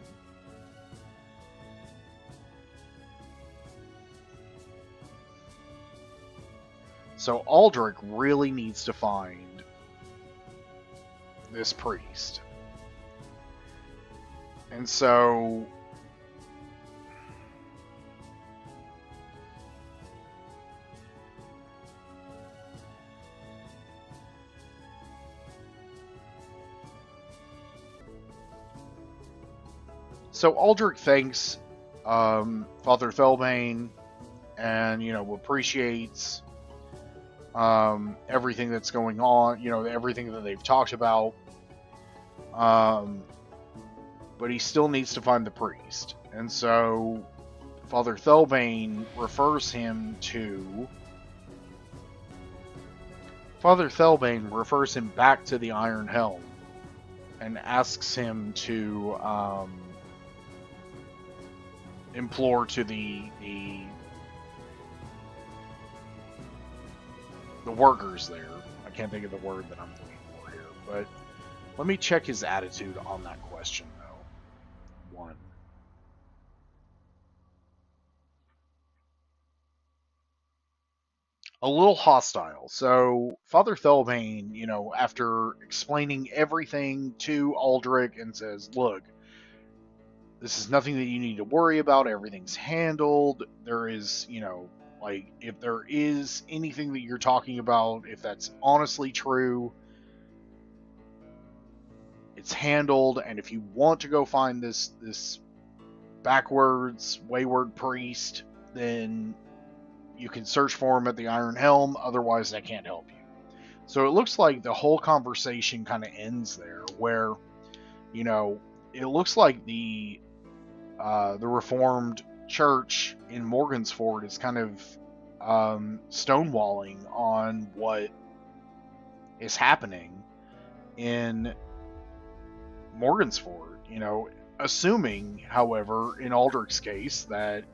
Speaker 1: So Aldrich really needs to find this priest. And so Aldrich thanks Father Thelbane, and appreciates everything that's going on, everything that they've talked about. But he still needs to find the priest. And so Father Thelbane refers him back to the Iron Helm and asks him to implore to the workers there. I can't think of the word that I'm looking for here, but let me check his attitude on that question, though. A little hostile. So Father Thelbane, after explaining everything to Aldrich, and says, look, this is nothing that you need to worry about. Everything's handled. There is, if there is anything that you're talking about, if that's honestly true, it's handled. And if you want to go find this backwards, wayward priest, then you can search for him at the Iron Helm. Otherwise, I can't help you. So it looks like the whole conversation kind of ends there, where, it looks like the Reformed Church in Morgansfort is kind of stonewalling on what is happening in Morgansfort. Assuming, however, in Aldrich's case, that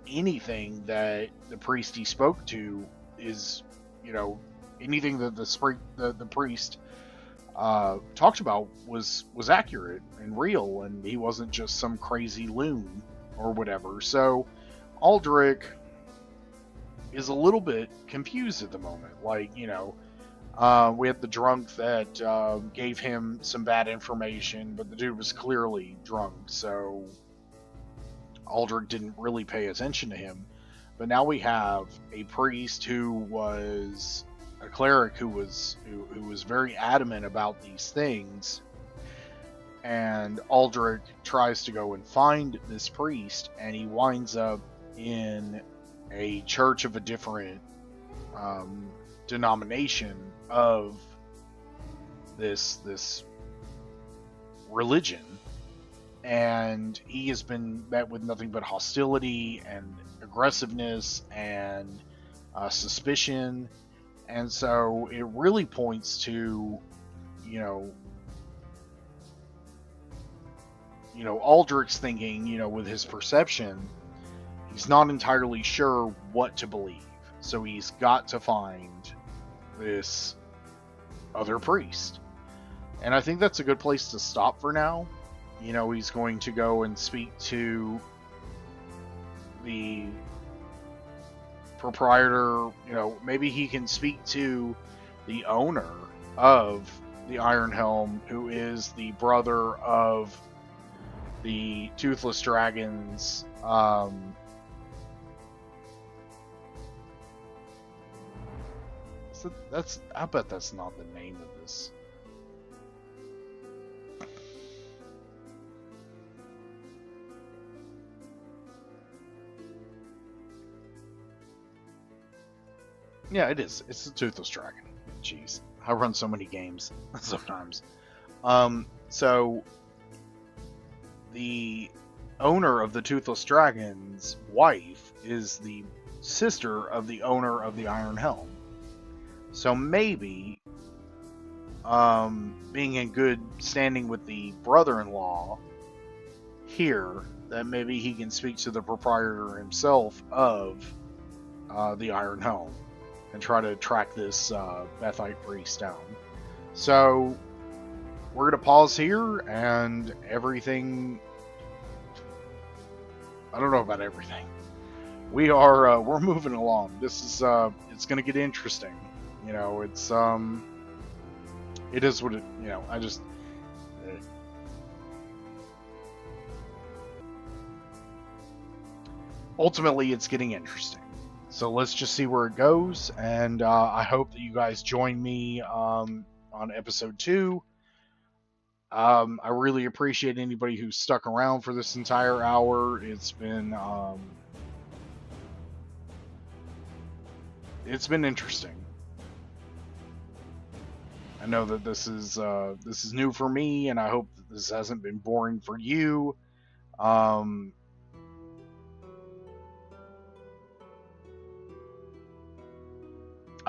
Speaker 1: anything that the priest he spoke to is, anything that the priest talked about was accurate and real, and he wasn't just some crazy loon or whatever. So Aldrich is a little bit confused at the moment. Like, we had the drunk that gave him some bad information, but the dude was clearly drunk, so Aldrich didn't really pay attention to him. But now we have a priest who was a cleric who was very adamant about these things, and Aldrich tries to go and find this priest, and he winds up in a church of a different denomination of this religion, and he has been met with nothing but hostility and aggressiveness and suspicion, and so it really points to, you know, Aldrich's thinking, with his perception, he's not entirely sure what to believe. So he's got to find this other priest. And I think that's a good place to stop for now. He's going to go and speak to the proprietor. Maybe he can speak to the owner of the Iron Helm, who is the brother of the Toothless Dragons. I bet that's not the name of this. Yeah, it is. It's the Toothless Dragon. Jeez, I run so many games sometimes. So the owner of the Toothless Dragon's wife is the sister of the owner of the Iron Helm. So maybe, being in good standing with the brother-in-law here, that maybe he can speak to the proprietor himself of the Iron Helm and try to track this Bethite priest down. So we're going to pause here, and everything... I don't know about everything. We're moving along. This is it's going to get interesting. It's it is what it. I just. Ultimately, it's getting interesting. So let's just see where it goes, and I hope that you guys join me on episode 2. I really appreciate anybody who's stuck around for this entire hour. It's been interesting. I know that this is new for me, and I hope that this hasn't been boring for you. I've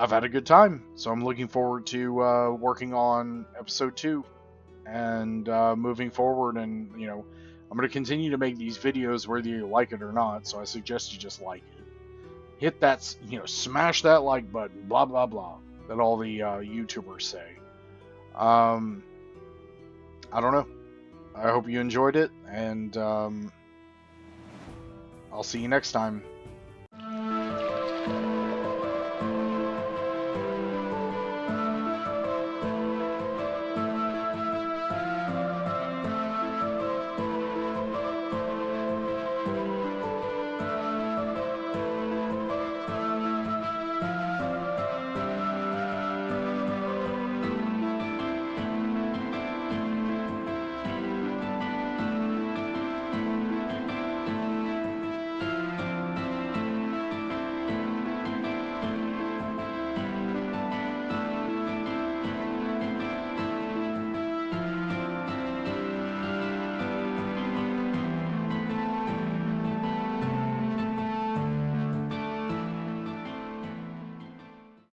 Speaker 1: had a good time, so I'm looking forward to working on episode 2 and moving forward. And I'm going to continue to make these videos whether you like it or not. So I suggest you just like it. Hit that, smash that like button. Blah blah blah. That all the YouTubers say. I don't know. I hope you enjoyed it, and I'll see you next time.